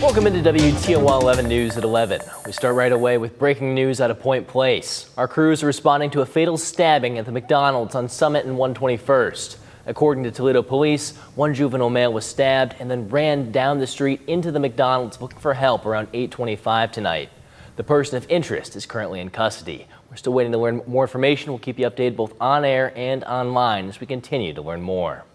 Welcome into WTOL 11 News at 11. We start right away with breaking news out of Point Place. Our crews are responding to a fatal stabbing at the McDonald's on Summit and 121st. According to Toledo police, one juvenile male was stabbed and then ran down the street into the McDonald's looking for help around 8:25 tonight. The person of interest is currently in custody. We're still waiting to learn more information. We'll keep you updated both on air and online as we continue to learn more.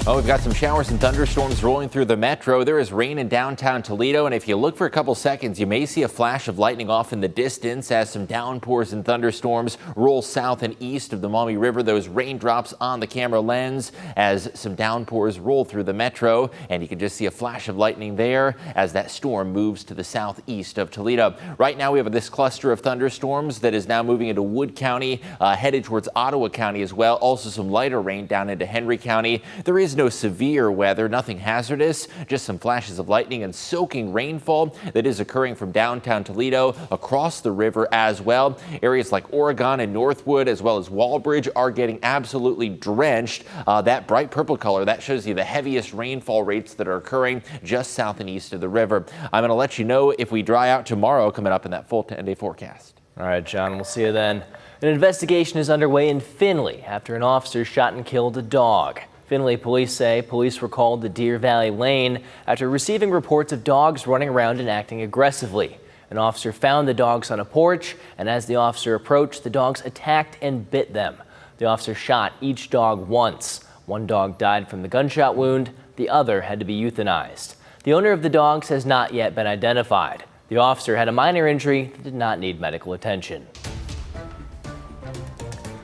Oh, we've got some showers and thunderstorms rolling through the metro. There is rain in downtown Toledo, and if you look for a couple seconds, you may see a flash of lightning off in the distance as some downpours and thunderstorms roll south and east of the Maumee River. Those raindrops on the camera lens as some downpours roll through the metro, and you can just see a flash of lightning there as that storm moves to the southeast of Toledo. Right now, we have this cluster of thunderstorms that is now moving into Wood County, headed towards Ottawa County as well. Also, some lighter rain down into Henry County. There is no severe weather, nothing hazardous, just some flashes of lightning and soaking rainfall that is occurring from downtown Toledo across the river as well. Areas like Oregon and Northwood as well as Walbridge are getting absolutely drenched. That bright purple color, that shows you the heaviest rainfall rates that are occurring just south and east of the river. I'm going to let you know if we dry out tomorrow coming up in that full 10-day forecast. All right, John, we'll see you then. An investigation is underway in Findlay after an officer shot and killed a dog. Findlay police say police were called to Deer Valley Lane after receiving reports of dogs running around and acting aggressively. An officer found the dogs on a porch, and as the officer approached, the dogs attacked and bit them. The officer shot each dog once. One dog died from the gunshot wound. The other had to be euthanized. The owner of the dogs has not yet been identified. The officer had a minor injury that did not need medical attention.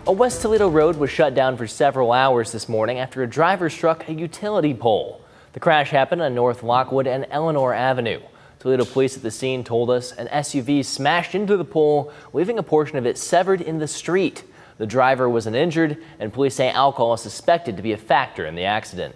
A West Toledo road was shut down for several hours this morning after a driver struck a utility pole. The crash happened on North Lockwood and Eleanor Avenue. Toledo police at the scene told us an SUV smashed into the pole, leaving a portion of it severed in the street. The driver wasn't injured, and police say alcohol is suspected to be a factor in the accident.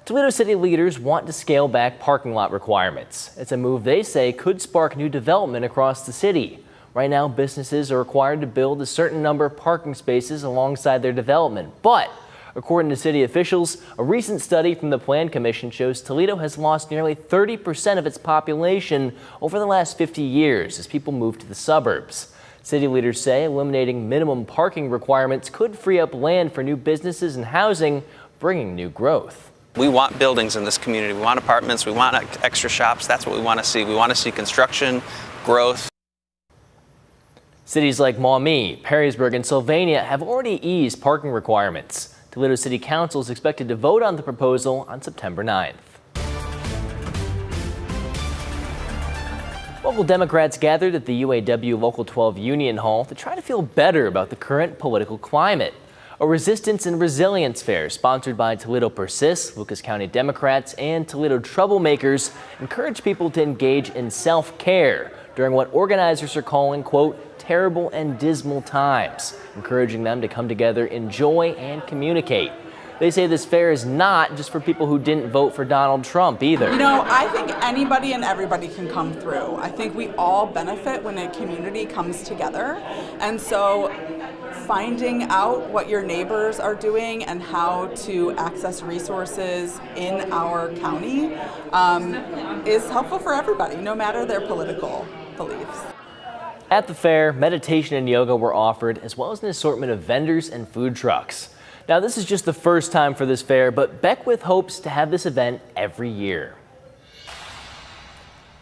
Toledo city leaders want to scale back parking lot requirements. It's a move they say could spark new development across the city. Right now, businesses are required to build a certain number of parking spaces alongside their development. But according to city officials, a recent study from the Plan Commission shows Toledo has lost nearly 30% of its population over the last 50 years as people move to the suburbs. City leaders say eliminating minimum parking requirements could free up land for new businesses and housing, bringing new growth. We want buildings in this community. We want apartments. We want extra shops. That's what we want to see. We want to see construction, growth. Cities like Maumee, Perrysburg, and Sylvania have already eased parking requirements. Toledo City Council is expected to vote on the proposal on September 9th. Local Democrats gathered at the UAW Local 12 Union Hall to try to feel better about the current political climate. A resistance and resilience fair sponsored by Toledo Persists, Lucas County Democrats, and Toledo Troublemakers encourage people to engage in self-care during what organizers are calling, quote, terrible and dismal times, encouraging them to come together in joy and communicate. They say this fair is not just for people who didn't vote for Donald Trump either. You know, I think anybody and everybody can come through. I think we all benefit when a community comes together. And so finding out what your neighbors are doing and how to access resources in our county is helpful for everybody, no matter their political beliefs. At the fair, meditation and yoga were offered, as well as an assortment of vendors and food trucks. Now, this is just the first time for this fair, but Beckwith hopes to have this event every year.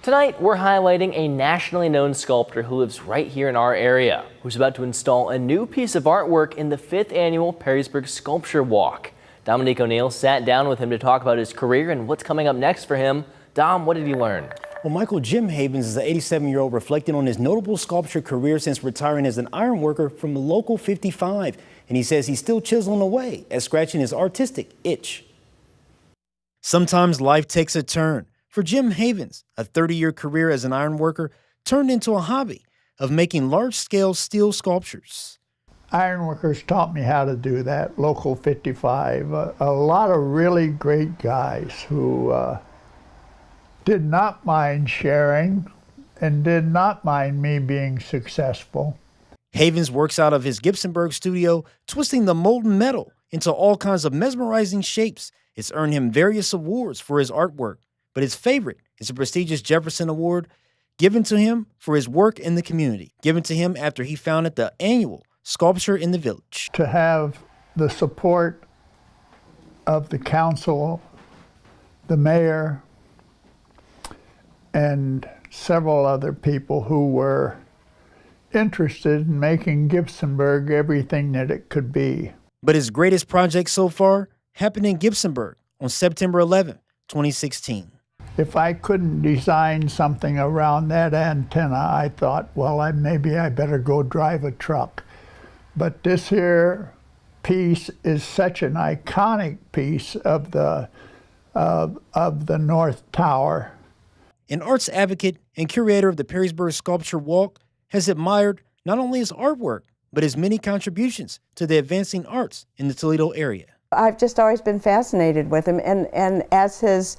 Tonight, we're highlighting a nationally known sculptor who lives right here in our area, who's about to install a new piece of artwork in the 5th annual Perrysburg Sculpture Walk. Dominique O'Neill sat down with him to talk about his career and what's coming up next for him. Dom, what did he learn? Well, Michael, Jim Havens is an 87-year-old reflecting on his notable sculpture career since retiring as an iron worker from the local 55. And he says he's still chiseling away at scratching his artistic itch. Sometimes life takes a turn. For Jim Havens, a 30-year career as an iron worker turned into a hobby of making large-scale steel sculptures. Ironworkers taught me how to do that, Local 55. A lot of really great guys who did not mind sharing and did not mind me being successful. Havens works out of his Gibsonburg studio, twisting the molten metal into all kinds of mesmerizing shapes. It's earned him various awards for his artwork, but his favorite is the prestigious Jefferson Award given to him for his work in the community, given to him after he founded the annual Sculpture in the Village. To have the support of the council, the mayor, and several other people who were interested in making Gibsonburg everything that it could be. But his greatest project so far happened in Gibsonburg on September 11, 2016. If I couldn't design something around that antenna, I thought, well, maybe I better go drive a truck. But this here piece is such an iconic piece of the North Tower. An arts advocate and curator of the Perrysburg Sculpture Walk has admired not only his artwork, but his many contributions to the advancing arts in the Toledo area. I've just always been fascinated with him, and as his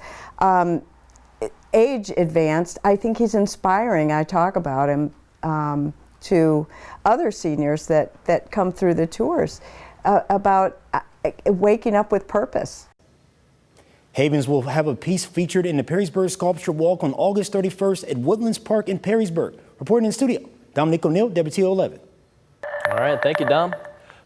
age advanced, I think he's inspiring. I talk about him to other seniors that come through the tours about waking up with purpose. Havens will have a piece featured in the Perrysburg Sculpture Walk on August 31st at Woodlands Park in Perrysburg. Reporting in the studio, Dominic O'Neill, WTOL 11. All right, thank you, Dom.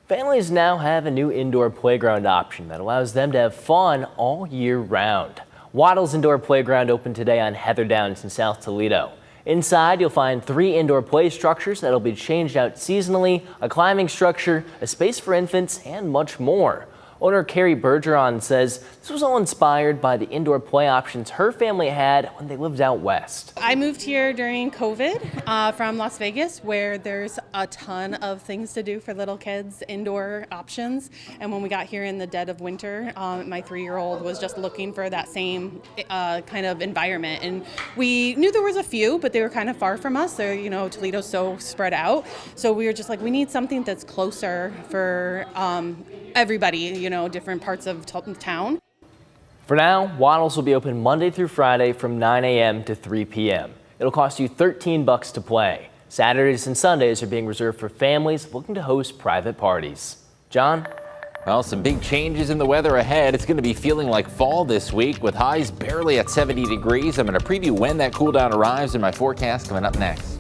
Families now have a new indoor playground option that allows them to have fun all year round. Waddle's Indoor Playground opened today on Heather Downs in South Toledo. Inside, you'll find 3 indoor play structures that'll be changed out seasonally, a climbing structure, a space for infants, and much more. Owner Carrie Bergeron says this was all inspired by the indoor play options her family had when they lived out west. I moved here during COVID from Las Vegas, where there's a ton of things to do for little kids, indoor options. And when we got here in the dead of winter, my 3-year-old was just looking for that same kind of environment. And we knew there was a few, but they were kind of far from us. So, Toledo's so spread out. So we were just like, we need something that's closer for everybody, different parts of town. For now, Waddles will be open Monday through Friday from 9 a.m. to 3 p.m. It'll cost you $13 to play. Saturdays and Sundays are being reserved for families looking to host private parties. John? Well, some big changes in the weather ahead. It's going to be feeling like fall this week with highs barely at 70 degrees. I'm going to preview when that cool down arrives in my forecast coming up next.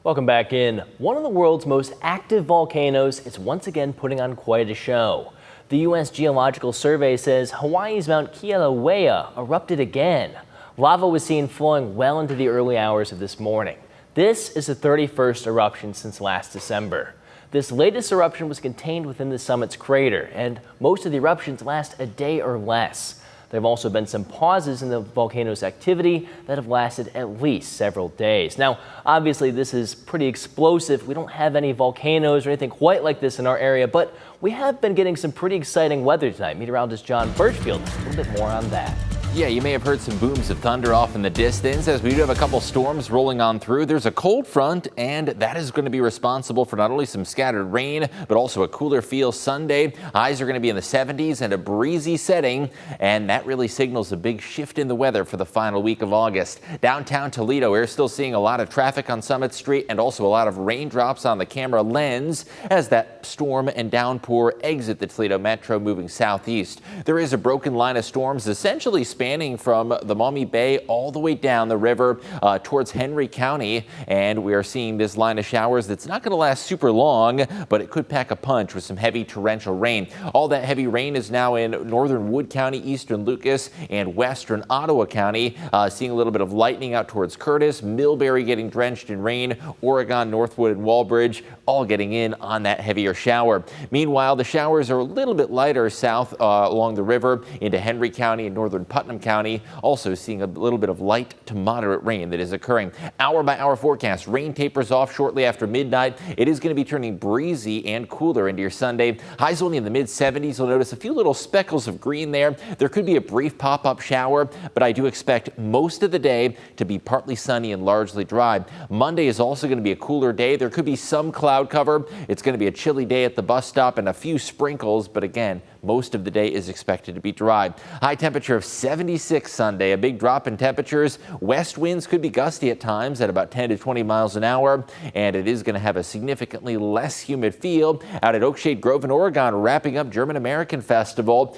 Welcome back in. One of the world's most active volcanoes is once again putting on quite a show. The U.S. Geological Survey says Hawaii's Mount Kilauea erupted again. Lava was seen flowing well into the early hours of this morning. This is the 31st eruption since last December. This latest eruption was contained within the summit's crater, and most of the eruptions last a day or less. There have also been some pauses in the volcano's activity that have lasted at least several days. Now, obviously, this is pretty explosive. We don't have any volcanoes or anything quite like this in our area, but we have been getting some pretty exciting weather tonight. Meteorologist John Birchfield has a little bit more on that. Yeah, you may have heard some booms of thunder off in the distance as we do have a couple storms rolling on through. There's a cold front, and that is going to be responsible for not only some scattered rain, but also a cooler feel Sunday. Highs are going to be in the 70s and a breezy setting, and that really signals a big shift in the weather for the final week of August. Downtown Toledo, we're still seeing a lot of traffic on Summit Street and also a lot of raindrops on the camera lens as that storm and downpour exit the Toledo Metro moving southeast. There is a broken line of storms essentially spanning from the Maumee Bay all the way down the river towards Henry County, and we are seeing this line of showers that's not going to last super long, but it could pack a punch with some heavy torrential rain. All that heavy rain is now in northern Wood County, eastern Lucas, and western Ottawa County. Seeing a little bit of lightning out towards Curtis, Millbury getting drenched in rain, Oregon, Northwood, and Walbridge all getting in on that heavier shower. Meanwhile, the showers are a little bit lighter south along the river into Henry County and northern Putnam County, also seeing a little bit of light to moderate rain that is occurring. Hour by hour forecast, rain tapers off shortly after midnight. It is going to be turning breezy and cooler into your Sunday. Highs only in the mid 70s. You'll notice a few little speckles of green there. There could be a brief pop-up shower, but I do expect most of the day to be partly sunny and largely dry. Monday is also going to be a cooler day. There could be some cloud cover. It's going to be a chilly day at the bus stop and a few sprinkles, but again, most of the day is expected to be dry. High temperature of 76 Sunday, a big drop in temperatures. West winds could be gusty at times at about 10 to 20 miles an hour, and it is going to have a significantly less humid feel. Out at Oakshade Grove in Oregon, wrapping up German American Festival.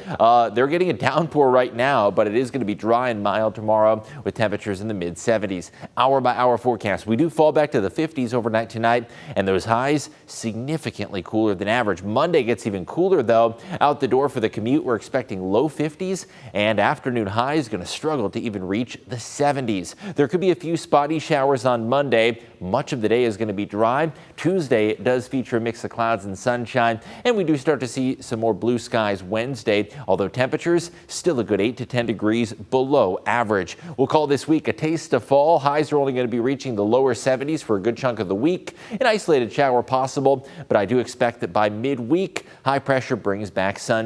They're getting a downpour right now, but it is going to be dry and mild tomorrow with temperatures in the mid 70s. Hour by hour forecast. We do fall back to the 50s overnight tonight, and those highs significantly cooler than average. Monday gets even cooler though. Out the door for the commute, we're expecting low 50s, and afternoon highs going to struggle to even reach the 70s. There could be a few spotty showers on Monday. Much of the day is going to be dry. Tuesday does feature a mix of clouds and sunshine, and we do start to see some more blue skies Wednesday, although temperatures still a good 8 to 10 degrees below average. We'll call this week a taste of fall. Highs are only going to be reaching the lower 70s for a good chunk of the week. An isolated shower possible, but I do expect that by midweek, high pressure brings back sunshine.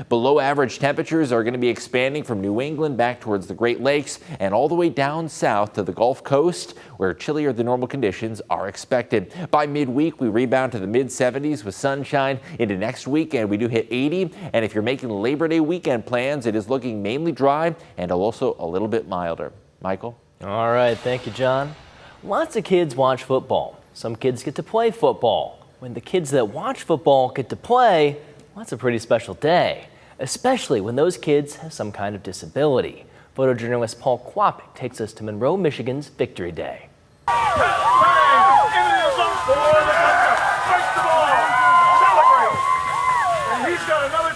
Below average temperatures are going to be expanding from New England back towards the Great Lakes and all the way down south to the Gulf Coast, where chillier than normal conditions are expected. By midweek, we rebound to the mid 70s with sunshine. Into next weekend, we do hit 80. And if you're making Labor Day weekend plans, it is looking mainly dry and also a little bit milder. Michael? All right. Thank you, John. Lots of kids watch football. Some kids get to play football. When the kids that watch football get to play, well, that's a pretty special day, especially when those kids have some kind of disability. Photojournalist Paul Kwapik takes us to Monroe, Michigan's Victory Day.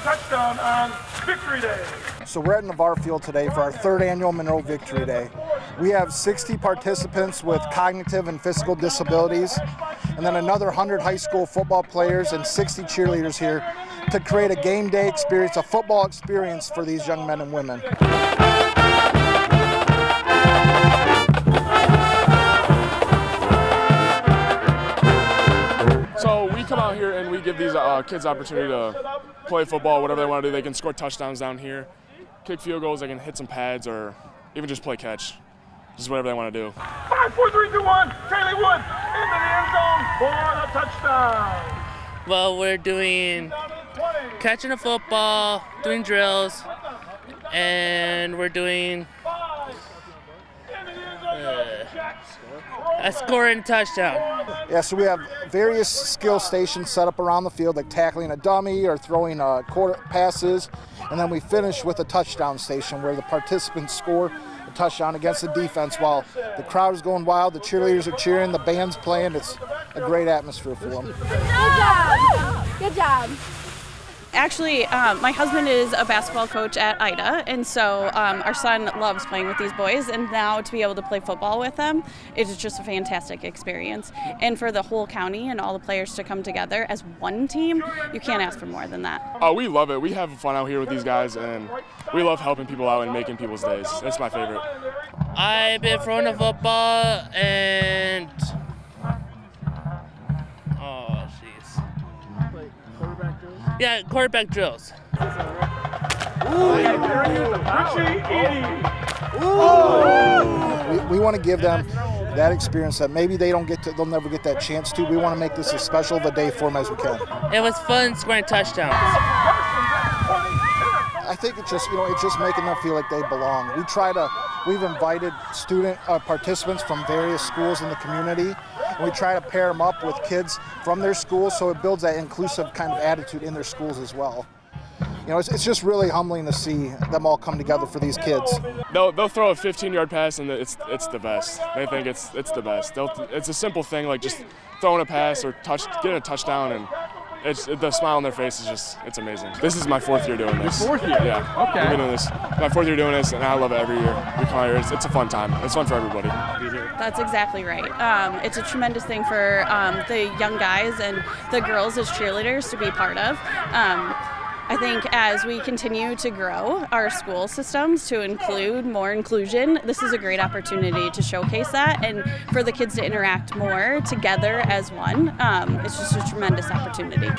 Touchdown on Victory Day. So we're at Navarre Field today for our third annual Monroe Victory Day. We have 60 participants with cognitive and physical disabilities, and then another 100 high school football players and 60 cheerleaders here to create a game day experience, a football experience for these young men and women. So we come out here and we give these kids opportunity to play football, whatever they want to do. They can score touchdowns down here, kick field goals, they can hit some pads, or even just play catch. Just whatever they want to do. 5, 4, 3, 2, 1, Taylor Wood into the end zone for the touchdown. Well, we're doing catching a football, doing drills, and we're doing a scoring touchdown. Yeah, so we have various skill stations set up around the field, like tackling a dummy or throwing quarter passes, and then we finish with a touchdown station where the participants score a touchdown against the defense while the crowd is going wild, the cheerleaders are cheering, the band's playing. It's a great atmosphere for them. Good job. Good job. Actually, my husband is a basketball coach at IDA, and so our son loves playing with these boys, and now to be able to play football with them is just a fantastic experience. And for the whole county and all the players to come together as one team, you can't ask for more than that. We love it. We have fun out here with these guys, and we love helping people out and making people's days. That's my favorite. I've been throwing a football and yeah, quarterback drills. We want to give them that experience that maybe they'll never get that chance to. We want to make this as special of a day for them as we can. It was fun scoring touchdowns. I think it's just making them feel like they belong. We've invited student participants from various schools in the community, and we try to pair them up with kids from their schools, so it builds that inclusive kind of attitude in their schools as well. It's just really humbling to see them all come together for these kids. They'll throw a 15-yard pass, and it's the best. They think it's the best. It's a simple thing, like just throwing a pass or getting a touchdown, and the smile on their face is it's amazing. This is my 4th year doing this. Your 4th year? Yeah. Okay. We've been doing this. My 4th year doing this, and I love it every year. We come out here. It's a fun time. It's fun for everybody. That's exactly right. It's a tremendous thing for the young guys and the girls as cheerleaders to be part of. I think as we continue to grow our school systems to include more inclusion, this is a great opportunity to showcase that and for the kids to interact more together as one. It's just a tremendous opportunity. This is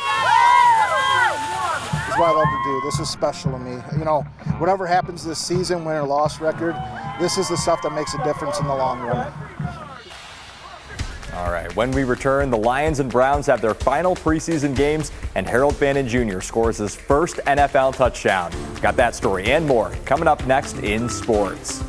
what I love to do. This is special to me. Whatever happens this season, win or loss record, this is the stuff that makes a difference in the long run. All right, when we return, the Lions and Browns have their final preseason games, and Harold Bannon Jr. scores his first NFL touchdown. Got that story and more coming up next in sports.